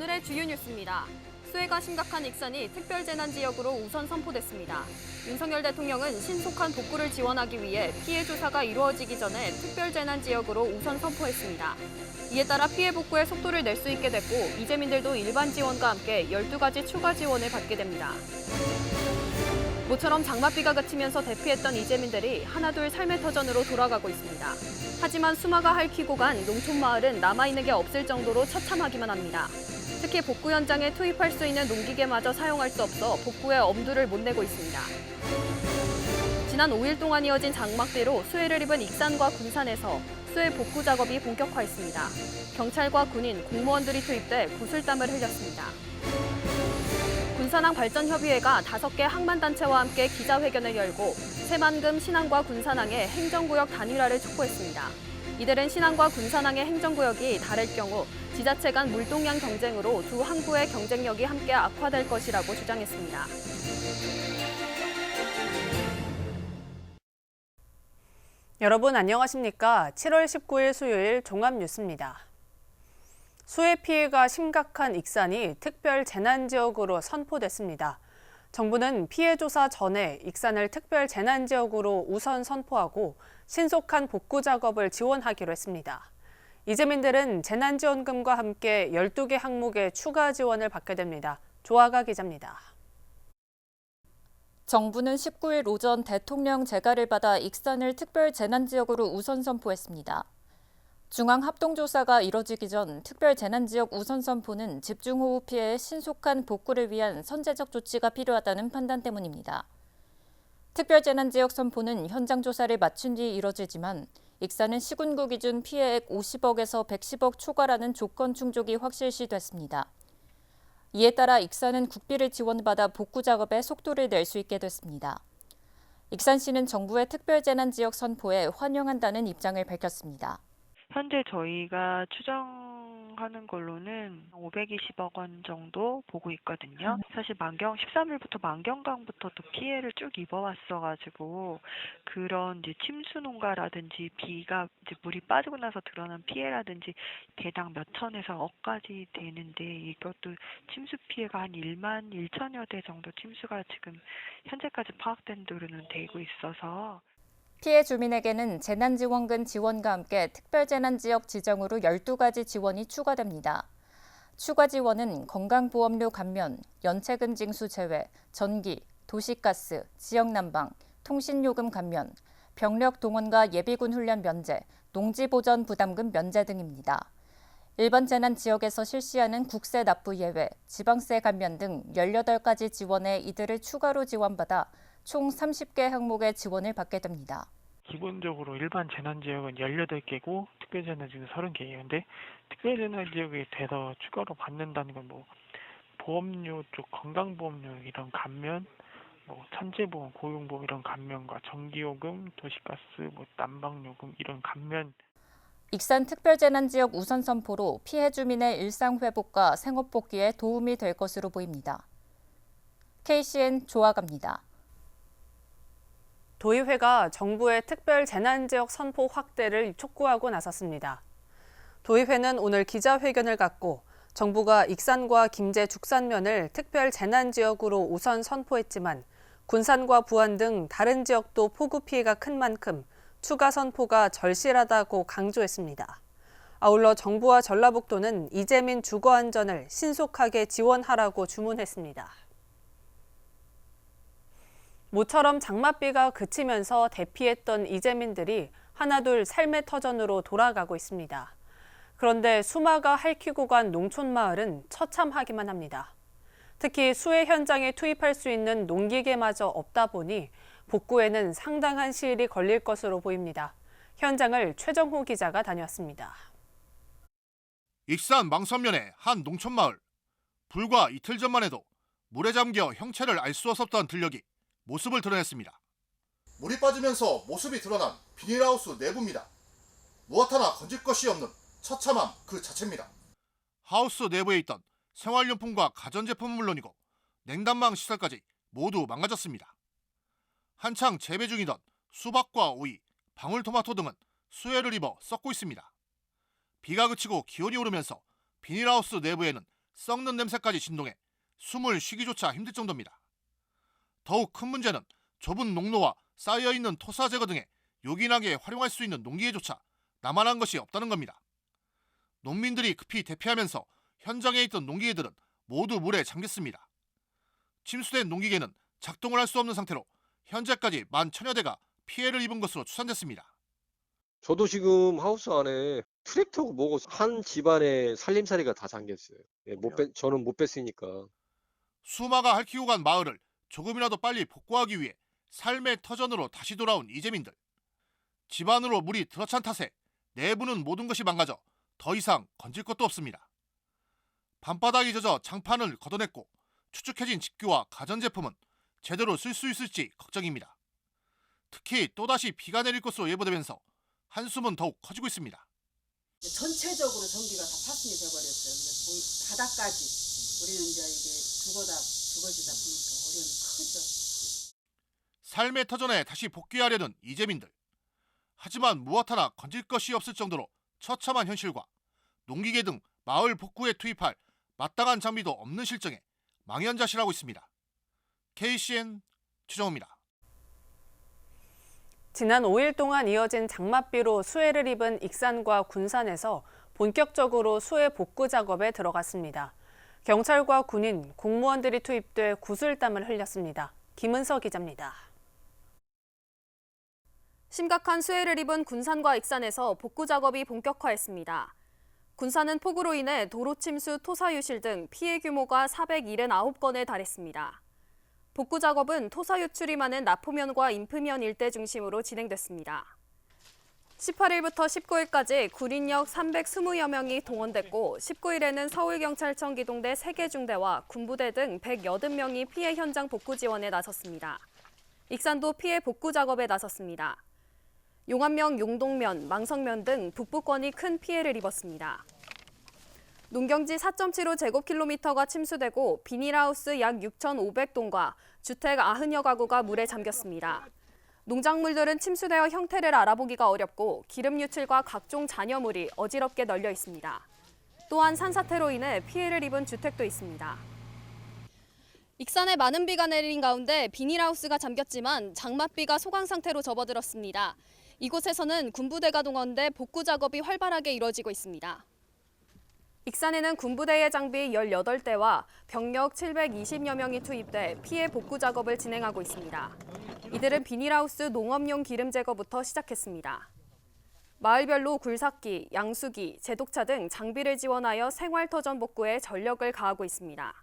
오늘의 주요 뉴스입니다. 수해가 심각한 익산이 특별재난지역으로 우선 선포됐습니다. 윤석열 대통령은 신속한 복구를 지원하기 위해 피해 조사가 이루어지기 전에 특별재난지역으로 우선 선포했습니다. 이에 따라 피해 복구에 속도를 낼 수 있게 됐고 이재민들도 일반 지원과 함께 12가지 추가 지원을 받게 됩니다. 모처럼 장맛비가 그치면서 대피했던 이재민들이 하나둘 삶의 터전으로 돌아가고 있습니다. 하지만 수마가 핥히고 간 농촌마을은 남아있는 게 없을 정도로 처참하기만 합니다. 특히 복구 현장에 투입할 수 있는 농기계마저 사용할 수 없어 복구에 엄두를 못 내고 있습니다. 지난 5일 동안 이어진 장맛비로 수해를 입은 익산과 군산에서 수해 복구 작업이 본격화했습니다. 경찰과 군인, 공무원들이 투입돼 구슬땀을 흘렸습니다. 군산항 발전협의회가 5개 항만단체와 함께 기자회견을 열고 새만금 신항과 군산항의 행정구역 단일화를 촉구했습니다. 이들은 신항과 군산항의 행정구역이 다를 경우 지자체 간 물동량 경쟁으로 두 항구의 경쟁력이 함께 악화될 것이라고 주장했습니다. 여러분 안녕하십니까? 7월 19일 수요일 종합뉴스입니다. 수해 피해가 심각한 익산이 특별재난지역으로 선포됐습니다. 정부는 피해 조사 전에 익산을 특별재난지역으로 우선 선포하고 신속한 복구 작업을 지원하기로 했습니다. 이재민들은 재난지원금과 함께 12개 항목의 추가 지원을 받게 됩니다. 조아가 기자입니다. 정부는 19일 오전 대통령 재가를 받아 익산을 특별재난지역으로 우선 선포했습니다. 중앙합동조사가 이뤄지기 전 특별재난지역 우선 선포는 집중호우 피해의 신속한 복구를 위한 선제적 조치가 필요하다는 판단 때문입니다. 특별재난지역 선포는 현장 조사를 마친 뒤 이뤄지지만 익산은 시군구 기준 피해액 50억에서 110억 초과라는 조건 충족이 확실시됐습니다. 이에 따라 익산은 국비를 지원받아 복구 작업에 속도를 낼 수 있게 됐습니다. 익산시는 정부의 특별재난지역 선포에 환영한다는 입장을 밝혔습니다. 현재 저희가 추정하는 걸로는 520억 원 정도 보고 있거든요. 사실 13일부터 만경강부터 또 피해를 쭉 입어왔어가지고 그런 이제 침수 농가라든지 비가 이제 물이 빠지고 나서 드러난 피해라든지 대당 몇 천에서 억까지 되는데 이것도 침수 피해가 한 1만 1천여 대 정도 침수가 지금 현재까지 파악된 대로는 되고 있어서 피해 주민에게는 재난지원금 지원과 함께 특별재난지역 지정으로 12가지 지원이 추가됩니다. 추가 지원은 건강보험료 감면, 연체금 징수 제외, 전기, 도시가스, 지역난방, 통신요금 감면, 병력 동원과 예비군 훈련 면제, 농지보전 부담금 면제 등입니다. 일반 재난지역에서 실시하는 국세 납부 예외, 지방세 감면 등 18가지 지원에 이들을 추가로 지원받아 총 30개 항목의 지원을 받게 됩니다. 기본적으로 일반 재난지역은 18개고 특별재난지역은 30개예요. 근데 특별재난지역에 대해서 추가로 받는다는 건 보험료 쪽 건강보험료 이런 감면, 산재보험, 고용보험 이런 감면과 전기요금, 도시가스, 난방요금 이런 감면. 익산 특별재난지역 우선 선포로 피해 주민의 일상회복과 생업복귀에 도움이 될 것으로 보입니다. KCN 조아갑니다. 도의회가 정부의 특별재난지역 선포 확대를 촉구하고 나섰습니다. 도의회는 오늘 기자회견을 갖고 정부가 익산과 김제 죽산면을 특별재난지역으로 우선 선포했지만 군산과 부안 등 다른 지역도 폭우 피해가 큰 만큼 추가 선포가 절실하다고 강조했습니다. 아울러 정부와 전라북도는 이재민 주거 안전을 신속하게 지원하라고 주문했습니다. 모처럼 장맛비가 그치면서 대피했던 이재민들이 하나둘 삶의 터전으로 돌아가고 있습니다. 그런데 수마가 핥히고 간 농촌마을은 처참하기만 합니다. 특히 수해 현장에 투입할 수 있는 농기계마저 없다 보니 복구에는 상당한 시일이 걸릴 것으로 보입니다. 현장을 최정호 기자가 다녀왔습니다. 익산 망선면의 한 농촌마을. 불과 이틀 전만 해도 물에 잠겨 형체를 알 수 없었던 들녘이 모습을 드러냈습니다. 물이 빠지면서 모습이 드러난 비닐하우스 내부입니다. 무엇 하나 건질 것이 없는 처참함 그 자체입니다. 하우스 내부에 있던 생활용품과 가전제품은 물론이고 냉난방 시설까지 모두 망가졌습니다. 한창 재배 중이던 수박과 오이, 방울토마토 등은 수해를 입어 썩고 있습니다. 비가 그치고 기온이 오르면서 비닐하우스 내부에는 썩는 냄새까지 진동해 숨을 쉬기조차 힘들 정도입니다. 더욱 큰 문제는 좁은 농로와 쌓여있는 토사 제거 등에 요긴하게 활용할 수 있는 농기계조차 남아난 것이 없다는 겁니다. 농민들이 급히 대피하면서 현장에 있던 농기계들은 모두 물에 잠겼습니다. 침수된 농기계는 작동을 할 수 없는 상태로 현재까지 10,000여 대가 피해를 입은 것으로 추산됐습니다. 저도 지금 하우스 안에 트랙터고 뭐고 한 집안의 살림살이가 다 잠겼어요. 예, 저는 못 뺐으니까. 수마가 핥히고 간 마을을 조금이라도 빨리 복구하기 위해 삶의 터전으로 다시 돌아온 이재민들. 집안으로 물이 들어찬 탓에 내부는 모든 것이 망가져 더 이상 건질 것도 없습니다. 밤바닥이 젖어 장판을 걷어냈고 추측해진 집규와 가전제품은 제대로 쓸 수 있을지 걱정입니다. 특히 또다시 비가 내릴 것으로 예보되면서 한숨은 더욱 커지고 있습니다. 전체적으로 전기가 다 파손이 돼버렸어요. 이제 바닥까지 우리는 이제 이게 두거지다 보니까 어려움이 크죠. 삶의 터전에 다시 복귀하려는 이재민들. 하지만 무엇 하나 건질 것이 없을 정도로 처참한 현실과 농기계 등 마을 복구에 투입할 마땅한 장비도 없는 실정에 망연자실하고 있습니다. KCN 최정호입니다. 지난 5일 동안 이어진 장맛비로 수해를 입은 익산과 군산에서 본격적으로 수해 복구 작업에 들어갔습니다. 경찰과 군인, 공무원들이 투입돼 구슬땀을 흘렸습니다. 김은서 기자입니다. 심각한 수해를 입은 군산과 익산에서 복구 작업이 본격화했습니다. 군산은 폭우로 인해 도로 침수, 토사 유실 등 피해 규모가 479건에 달했습니다. 복구 작업은 토사 유출이 많은 나포면과 인프면 일대 중심으로 진행됐습니다. 18일부터 19일까지 군인력 320여 명이 동원됐고 19일에는 서울경찰청 기동대 3개 중대와 군부대 등 180명이 피해 현장 복구 지원에 나섰습니다. 익산도 피해 복구 작업에 나섰습니다. 용안면, 용동면, 망성면 등 북부권이 큰 피해를 입었습니다. 농경지 4.75제곱킬로미터가 침수되고 비닐하우스 약 6,500동과 주택 90여 가구가 물에 잠겼습니다. 농작물들은 침수되어 형태를 알아보기가 어렵고 기름 유출과 각종 잔여물이 어지럽게 널려 있습니다. 또한 산사태로 인해 피해를 입은 주택도 있습니다. 익산에 많은 비가 내린 가운데 비닐하우스가 잠겼지만 장맛비가 소강 상태로 접어들었습니다. 이곳에서는 군부대가 동원돼 복구 작업이 활발하게 이뤄지고 있습니다. 익산에는 군부대의 장비 18대와 병력 720여 명이 투입돼 피해 복구 작업을 진행하고 있습니다. 이들은 비닐하우스 농업용 기름 제거부터 시작했습니다. 마을별로 굴삭기, 양수기, 제독차 등 장비를 지원하여 생활터전 복구에 전력을 가하고 있습니다.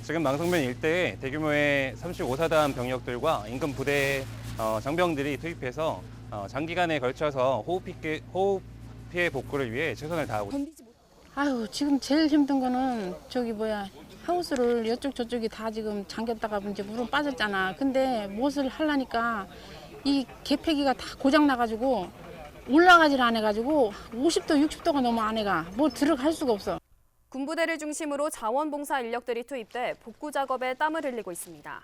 지금 망성면 일대에 대규모의 35사단 병력들과 인근 부대 장병들이 투입해서 장기간에 걸쳐서 호흡 피해 복구를 위해 최선을 다하고 있습니다. 아유, 지금 제일 힘든 거는 하우스를 이쪽 저쪽이 다 지금 잠겼다가 이제 물은 빠졌잖아. 근데 무엇을 하려니까 이 개폐기가 다 고장 나가지고 올라가질 안 해가지고 50도, 60도가 넘어 안에가 뭐 들어갈 수가 없어. 군부대를 중심으로 자원봉사 인력들이 투입돼 복구 작업에 땀을 흘리고 있습니다.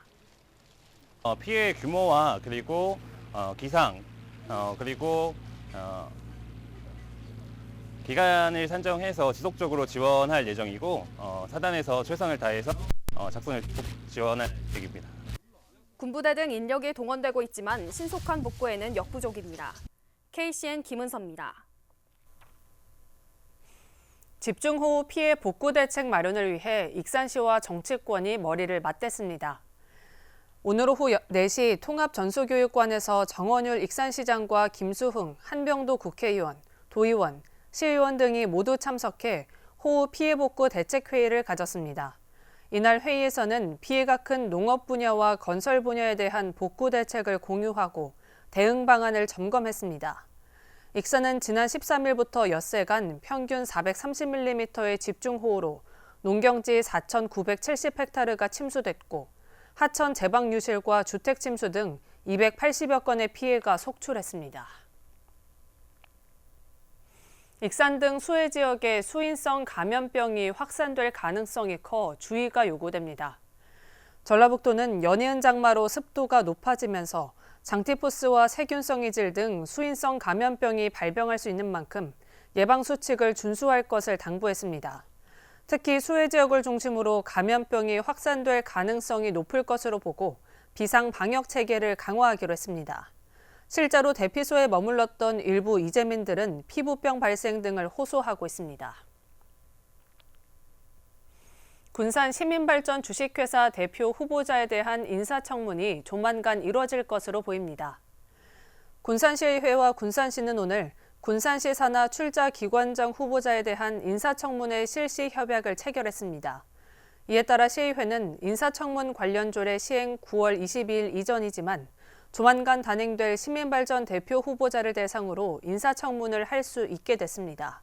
피해 규모와 그리고 기상 그리고 기간을 산정해서 지속적으로 지원할 예정이고 사단에서 최선을 다해서 작전을 지원할 계획입니다. 군부대 등 인력이 동원되고 있지만 신속한 복구에는 역부족입니다. KCN 김은서입니다. 집중호우 피해 복구 대책 마련을 위해 익산시와 정치권이 머리를 맞댔습니다. 오늘 오후 4시 통합전수교육관에서 정원율 익산시장과 김수흥, 한병도 국회의원, 도의원, 시의원 등이 모두 참석해 호우 피해 복구 대책회의를 가졌습니다. 이날 회의에서는 피해가 큰 농업 분야와 건설 분야에 대한 복구 대책을 공유하고 대응 방안을 점검했습니다. 익산은 지난 13일부터 엿새간 평균 430mm의 집중호우로 농경지 4,970헥타르가 침수됐고 하천 제방 유실과 주택 침수 등 280여 건의 피해가 속출했습니다. 익산 등 수해 지역에 수인성 감염병이 확산될 가능성이 커 주의가 요구됩니다. 전라북도는 연이은 장마로 습도가 높아지면서 장티푸스와 세균성 이질 등 수인성 감염병이 발병할 수 있는 만큼 예방 수칙을 준수할 것을 당부했습니다. 특히 수해 지역을 중심으로 감염병이 확산될 가능성이 높을 것으로 보고 비상 방역 체계를 강화하기로 했습니다. 실제로 대피소에 머물렀던 일부 이재민들은 피부병 발생 등을 호소하고 있습니다. 군산 시민발전 주식회사 대표 후보자에 대한 인사청문이 조만간 이뤄질 것으로 보입니다. 군산시의회와 군산시는 오늘 군산시 산하 출자기관장 후보자에 대한 인사청문회 실시 협약을 체결했습니다. 이에 따라 시의회는 인사청문 관련 조례 시행 9월 22일 이전이지만 조만간 단행될 시민발전 대표 후보자를 대상으로 인사청문을 할 수 있게 됐습니다.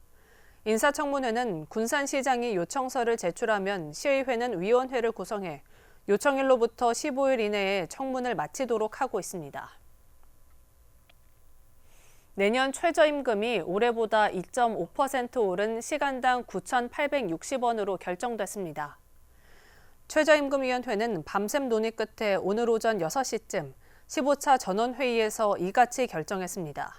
인사청문회는 군산시장이 요청서를 제출하면 시의회는 위원회를 구성해 요청일로부터 15일 이내에 청문을 마치도록 하고 있습니다. 내년 최저임금이 올해보다 2.5% 오른 시간당 9,860원으로 결정됐습니다. 최저임금위원회는 밤샘 논의 끝에 오늘 오전 6시쯤 15차 전원회의에서 이같이 결정했습니다.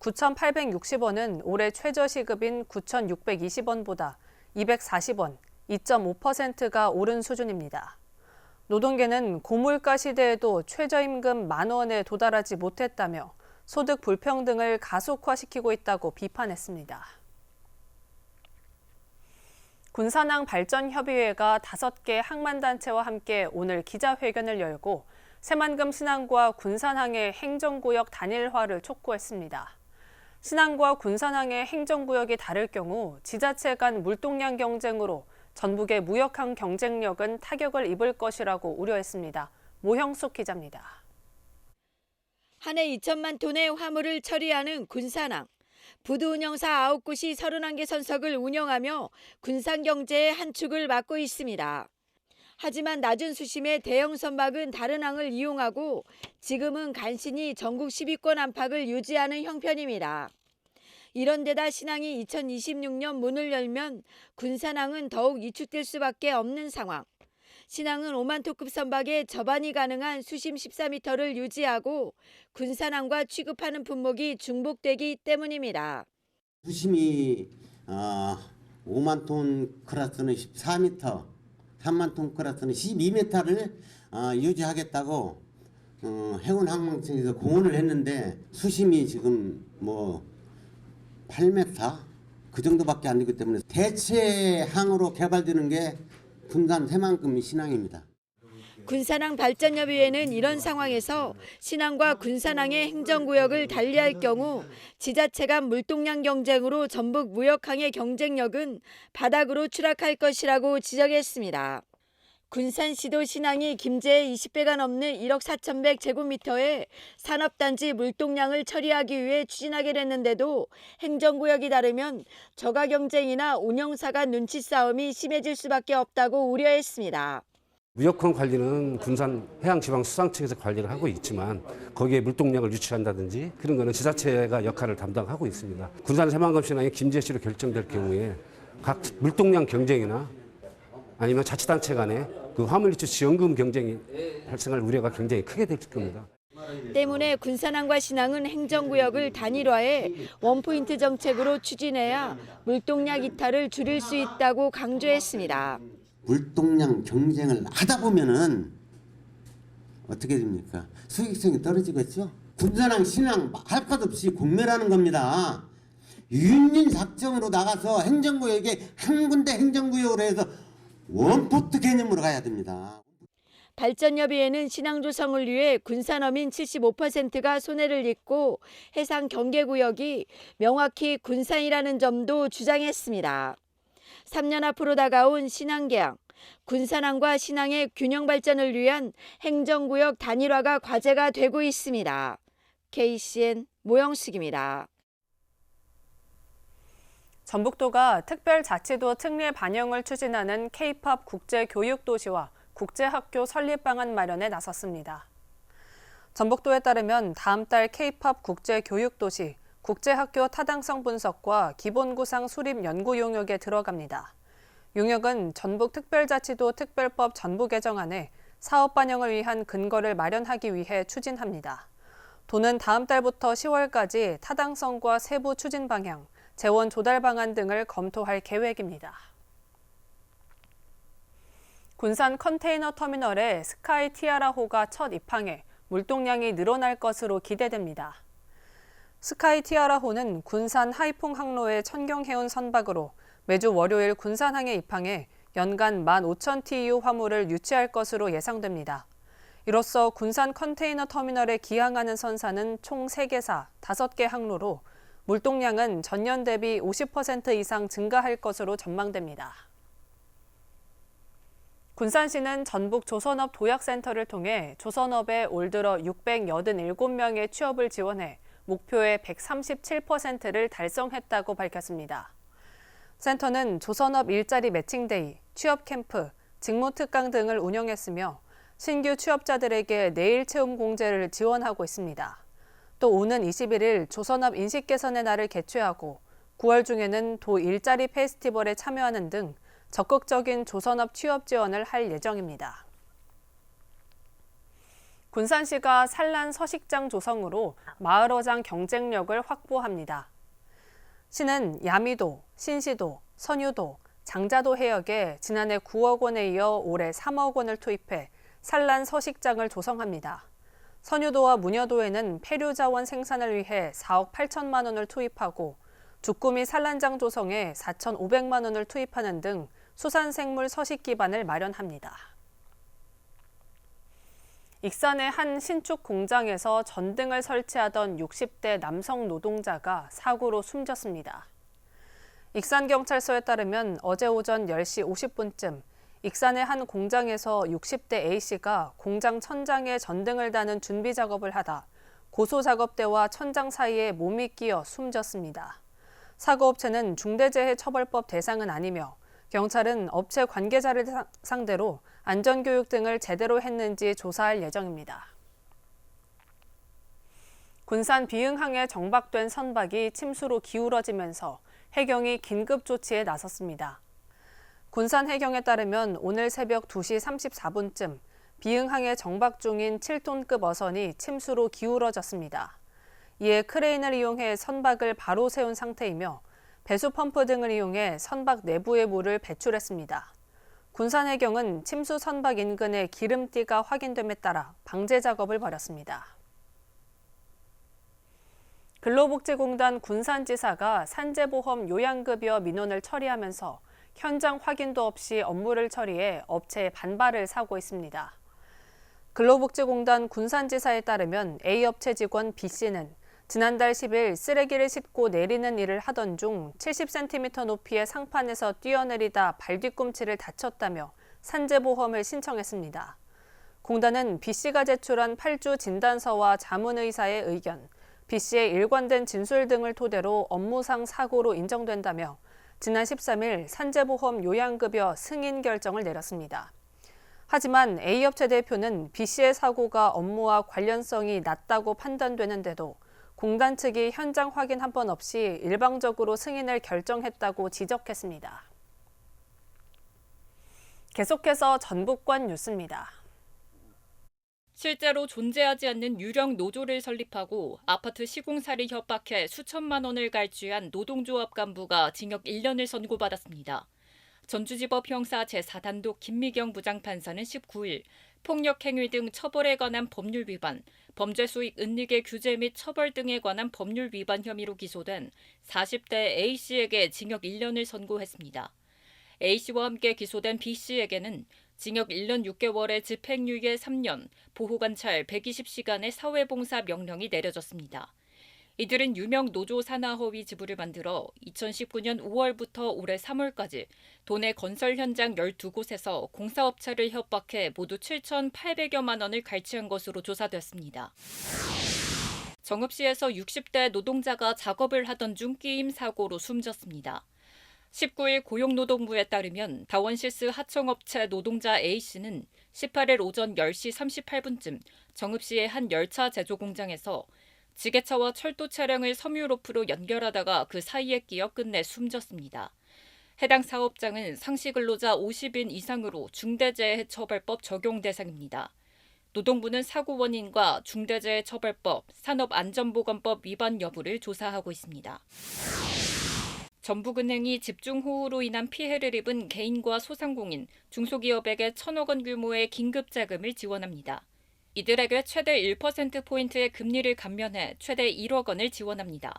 9,860원은 올해 최저시급인 9,620원보다 240원, 2.5%가 오른 수준입니다. 노동계는 고물가 시대에도 최저임금 10,000원에 도달하지 못했다며 소득 불평등을 가속화시키고 있다고 비판했습니다. 군산항 발전협의회가 5개 항만단체와 함께 오늘 기자회견을 열고 새만금 신항과 군산항의 행정구역 단일화를 촉구했습니다. 신항과 군산항의 행정구역이 다를 경우 지자체 간 물동량 경쟁으로 전북의 무역항 경쟁력은 타격을 입을 것이라고 우려했습니다. 모형숙 기자입니다. 한 해 2천만 톤의 화물을 처리하는 군산항. 부두 운영사 9곳이 31개 선석을 운영하며 군산 경제의 한 축을 맡고 있습니다. 하지만 낮은 수심의 대형 선박은 다른 항을 이용하고 지금은 간신히 전국 10위권 안팎을 유지하는 형편입니다. 이런 데다 신항이 2026년 문을 열면 군산항은 더욱 위축될 수밖에 없는 상황. 신항은 5만 톤급 선박에 접안이 가능한 수심 14m를 유지하고 군산항과 취급하는 품목이 중복되기 때문입니다. 수심이 5만 톤 클래스는 14m, 3만 톤 클래스는 12m를 유지하겠다고 해운항공청에서 공언을 했는데 수심이 지금 8m 그 정도밖에 안 되기 때문에 대체 항으로 개발되는 게 군산 새만금 신항입니다. 군산항 발전협의회는 이런 상황에서 신항과 군산항의 행정구역을 달리할 경우 지자체 간 물동량 경쟁으로 전북 무역항의 경쟁력은 바닥으로 추락할 것이라고 지적했습니다. 군산시도 신항이 김제의 20배가 넘는 1억 4,100제곱미터의 산업단지 물동량을 처리하기 위해 추진하게 됐는데도 행정구역이 다르면 저가 경쟁이나 운영사 간 눈치 싸움이 심해질 수밖에 없다고 우려했습니다. 무역항 관리는 군산 해양지방수산청에서 관리를 하고 있지만 거기에 물동량을 유치한다든지 그런 거는 지자체가 역할을 담당하고 있습니다. 군산 새만금 신항이 김제시로 결정될 경우에 각 물동량 경쟁이나 아니면 자치단체 간에 그 화물유치 지원금 경쟁이 발생할 우려가 굉장히 크게 될 겁니다. 때문에 군산항과 신항은 행정구역을 단일화해 원포인트 정책으로 추진해야 물동량 이탈을 줄일 수 있다고 강조했습니다. 물동량 경쟁을 하다 보면은 어떻게 됩니까? 수익성이 떨어지겠죠? 군산항, 신항 할 것 없이 공멸하는 겁니다. 유인진 작정으로 나가서 행정구역에 한 군데 행정구역으로 해서 원포트 개념으로 가야 됩니다. 발전협의회는 신항 조성을 위해 군산어민 75%가 손해를 입고 해상 경계구역이 명확히 군산이라는 점도 주장했습니다. 3년 앞으로 다가온 신항 개항, 군산항과 신항의 균형 발전을 위한 행정구역 단일화가 과제가 되고 있습니다. KCN 모영숙입니다. 전북도가 특별자치도 특례 반영을 추진하는 K-POP 국제교육도시와 국제학교 설립 방안 마련에 나섰습니다. 전북도에 따르면 다음 달 K-POP 국제교육도시, 국제학교 타당성 분석과 기본구상 수립 연구 용역에 들어갑니다. 용역은 전북특별자치도 특별법 전부 개정안에 사업 반영을 위한 근거를 마련하기 위해 추진합니다. 도는 다음 달부터 10월까지 타당성과 세부 추진 방향, 재원 조달 방안 등을 검토할 계획입니다. 군산 컨테이너 터미널에 스카이 티아라호가 첫 입항해 물동량이 늘어날 것으로 기대됩니다. 스카이 티아라호는 군산 하이퐁 항로의 천경해운 선박으로 매주 월요일 군산항에 입항해 연간 15,000TEU 화물을 유치할 것으로 예상됩니다. 이로써 군산 컨테이너 터미널에 기항하는 선사는 총 3개사 5개 항로로 물동량은 전년 대비 50% 이상 증가할 것으로 전망됩니다. 군산시는 전북 조선업 도약센터를 통해 조선업에 올 들어 687명의 취업을 지원해 목표의 137%를 달성했다고 밝혔습니다. 센터는 조선업 일자리 매칭데이, 취업 캠프, 직무 특강 등을 운영했으며 신규 취업자들에게 내일 채움 공제를 지원하고 있습니다. 또 오는 21일 조선업 인식 개선의 날을 개최하고 9월 중에는 도 일자리 페스티벌에 참여하는 등 적극적인 조선업 취업 지원을 할 예정입니다. 군산시가 산란 서식장 조성으로 마을어장 경쟁력을 확보합니다. 시는 야미도, 신시도, 선유도, 장자도 해역에 지난해 9억 원에 이어 올해 3억 원을 투입해 산란 서식장을 조성합니다. 선유도와 무녀도에는 폐류 자원 생산을 위해 4억 8천만 원을 투입하고 주꾸미 산란장 조성에 4,500만 원을 투입하는 등 수산생물 서식 기반을 마련합니다. 익산의 한 신축 공장에서 전등을 설치하던 60대 남성 노동자가 사고로 숨졌습니다. 익산경찰서에 따르면 어제 오전 10시 50분쯤 익산의 한 공장에서 60대 A씨가 공장 천장에 전등을 다는 준비 작업을 하다 고소작업대와 천장 사이에 몸이 끼어 숨졌습니다. 사고업체는 중대재해처벌법 대상은 아니며 경찰은 업체 관계자를 상대로 안전교육 등을 제대로 했는지 조사할 예정입니다. 군산 비흥항에 정박된 선박이 침수로 기울어지면서 해경이 긴급 조치에 나섰습니다. 군산 해경에 따르면 오늘 새벽 2시 34분쯤 비흥항에 정박 중인 7톤급 어선이 침수로 기울어졌습니다. 이에 크레인을 이용해 선박을 바로 세운 상태이며 배수 펌프 등을 이용해 선박 내부의 물을 배출했습니다. 군산해경은 침수 선박 인근에 기름띠가 확인됨에 따라 방제 작업을 벌였습니다. 근로복지공단 군산지사가 산재보험 요양급여 민원을 처리하면서 현장 확인도 없이 업무를 처리해 업체의 반발을 사고 있습니다. 근로복지공단 군산지사에 따르면 A업체 직원 B씨는 지난달 10일 쓰레기를 싣고 내리는 일을 하던 중 70cm 높이의 상판에서 뛰어내리다 발 뒤꿈치를 다쳤다며 산재보험을 신청했습니다. 공단은 B씨가 제출한 8주 진단서와 자문의사의 의견, B씨의 일관된 진술 등을 토대로 업무상 사고로 인정된다며 지난 13일 산재보험 요양급여 승인 결정을 내렸습니다. 하지만 A업체 대표는 B씨의 사고가 업무와 관련성이 낮다고 판단되는데도 공단 측이 현장 확인 한 번 없이 일방적으로 승인을 결정했다고 지적했습니다. 계속해서 전북권 뉴스입니다. 실제로 존재하지 않는 유령 노조를 설립하고 아파트 시공사를 협박해 수천만 원을 갈취한 노동조합 간부가 징역 1년을 선고받았습니다. 전주지법 형사 제4단독 김미경 부장판사는 19일 폭력행위 등 처벌에 관한 법률 위반, 범죄수익 은닉의 규제 및 처벌 등에 관한 법률 위반 혐의로 기소된 40대 A씨에게 징역 1년을 선고했습니다. A씨와 함께 기소된 B씨에게는 징역 1년 6개월의 집행유예 3년, 보호관찰 120시간의 사회봉사 명령이 내려졌습니다. 이들은 유명 노조 산하 허위 지부를 만들어 2019년 5월부터 올해 3월까지 도내 건설 현장 12곳에서 공사업체를 협박해 모두 7,800여만 원을 갈취한 것으로 조사됐습니다. 정읍시에서 60대 노동자가 작업을 하던 중 끼임 사고로 숨졌습니다. 19일 고용노동부에 따르면 다원시스 하청업체 노동자 A씨는 18일 오전 10시 38분쯤 정읍시의 한 열차 제조 공장에서 지게차와 철도 차량을 섬유로프로 연결하다가 그 사이에 끼어 끝내 숨졌습니다. 해당 사업장은 상시근로자 50인 이상으로 중대재해처벌법 적용 대상입니다. 노동부는 사고 원인과 중대재해처벌법, 산업안전보건법 위반 여부를 조사하고 있습니다. 전북은행이 집중호우로 인한 피해를 입은 개인과 소상공인, 중소기업에게 1,000억 원 규모의 긴급자금을 지원합니다. 이들에게 최대 1%포인트의 금리를 감면해 최대 1억 원을 지원합니다.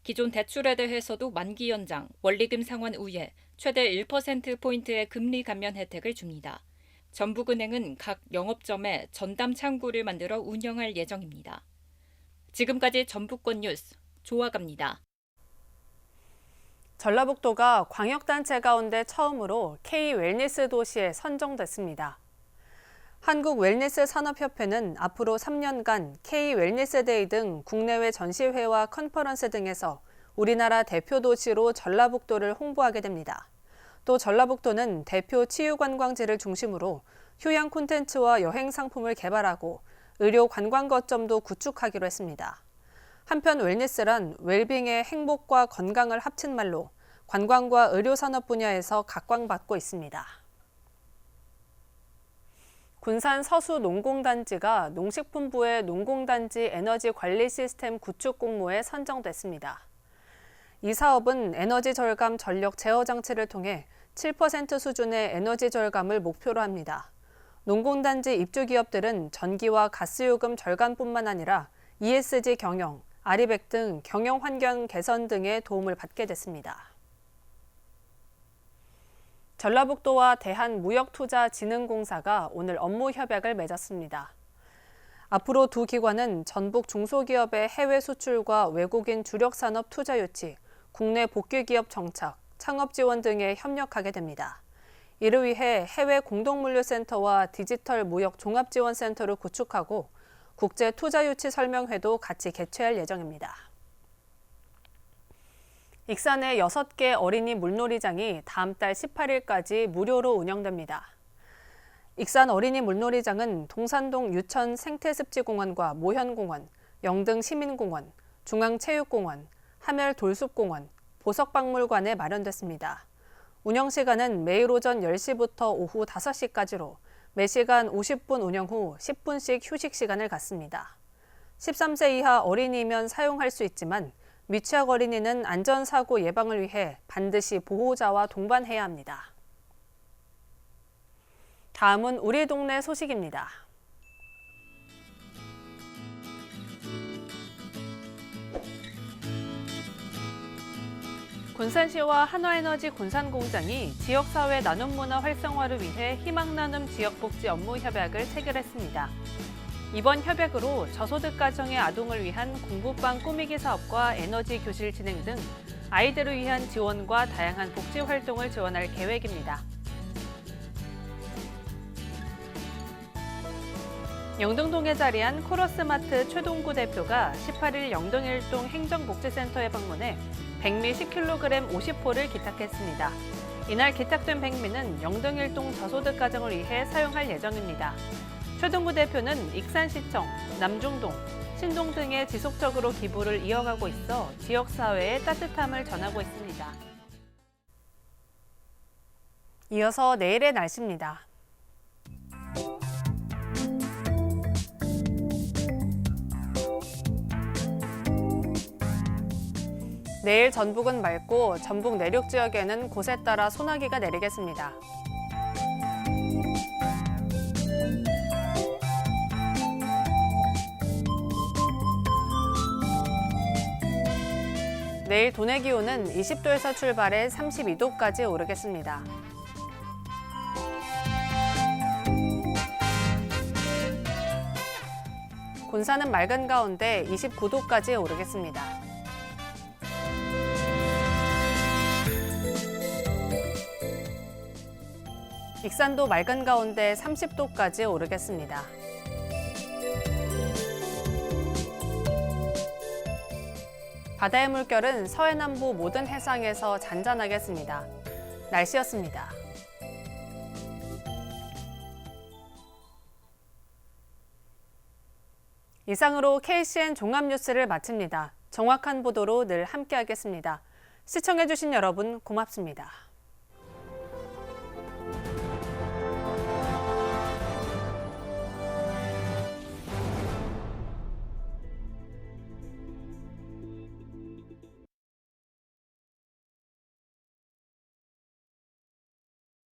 기존 대출에 대해서도 만기 연장, 원리금 상환 우회, 최대 1%포인트의 금리 감면 혜택을 줍니다. 전북은행은 각 영업점에 전담 창구를 만들어 운영할 예정입니다. 지금까지 전북권 뉴스 조아갑니다. 전라북도가 광역단체 가운데 처음으로 K-웰니스 도시에 선정됐습니다. 한국웰니스산업협회는 앞으로 3년간 K-웰니스데이 등 국내외 전시회와 컨퍼런스 등에서 우리나라 대표 도시로 전라북도를 홍보하게 됩니다. 또 전라북도는 대표 치유관광지를 중심으로 휴양 콘텐츠와 여행 상품을 개발하고 의료 관광 거점도 구축하기로 했습니다. 한편 웰니스란 웰빙의 행복과 건강을 합친 말로 관광과 의료 산업 분야에서 각광받고 있습니다. 군산 서수 농공단지가 농식품부의 농공단지 에너지 관리 시스템 구축 공모에 선정됐습니다. 이 사업은 에너지 절감 전력 제어 장치를 통해 7% 수준의 에너지 절감을 목표로 합니다. 농공단지 입주 기업들은 전기와 가스요금 절감뿐만 아니라 ESG 경영, 아리백 등 경영 환경 개선 등의 도움을 받게 됐습니다. 전라북도와 대한무역투자진흥공사가 오늘 업무 협약을 맺었습니다. 앞으로 두 기관은 전북 중소기업의 해외 수출과 외국인 주력산업 투자 유치, 국내 복귀기업 정착, 창업 지원 등에 협력하게 됩니다. 이를 위해 해외 공동물류센터와 디지털 무역 종합지원센터를 구축하고 국제 투자 유치 설명회도 같이 개최할 예정입니다. 익산의 6개 어린이 물놀이장이 다음 달 18일까지 무료로 운영됩니다. 익산 어린이 물놀이장은 동산동 유천 생태습지공원과 모현공원, 영등 시민공원, 중앙체육공원, 하멸 돌숲공원, 보석박물관에 마련됐습니다. 운영 시간은 매일 오전 10시부터 오후 5시까지로 매시간 50분 운영 후 10분씩 휴식 시간을 갖습니다. 13세 이하 어린이면 사용할 수 있지만 미취학 어린이는 안전사고 예방을 위해 반드시 보호자와 동반해야 합니다. 다음은 우리 동네 소식입니다. 군산시와 한화에너지 군산공장이 지역사회 나눔문화 활성화를 위해 희망나눔 지역복지 업무 협약을 체결했습니다. 이번 협약으로 저소득 가정의 아동을 위한 공부방 꾸미기 사업과 에너지 교실 진행 등 아이들을 위한 지원과 다양한 복지 활동을 지원할 계획입니다. 영등동에 자리한 코러스마트 최동구 대표가 18일 영등 1동 행정복지센터에 방문해 백미 10kg 50포를 기탁했습니다. 이날 기탁된 백미는 영등 1동 저소득 가정을 위해 사용할 예정입니다. 최동구 대표는 익산시청, 남중동, 신동 등에 지속적으로 기부를 이어가고 있어 지역사회에 따뜻함을 전하고 있습니다. 이어서 내일의 날씨입니다. 내일 전북은 맑고 전북 내륙 지역에는 곳에 따라 소나기가 내리겠습니다. 내일 도내 기온은 20도에서 출발해 32도까지 오르겠습니다. 군산은 맑은 가운데 29도까지 오르겠습니다. 익산도 맑은 가운데 30도까지 오르겠습니다. 바다의 물결은 서해남부 모든 해상에서 잔잔하겠습니다. 날씨였습니다. 이상으로 KCN 종합뉴스를 마칩니다. 정확한 보도로 늘 함께하겠습니다. 시청해주신 여러분 고맙습니다.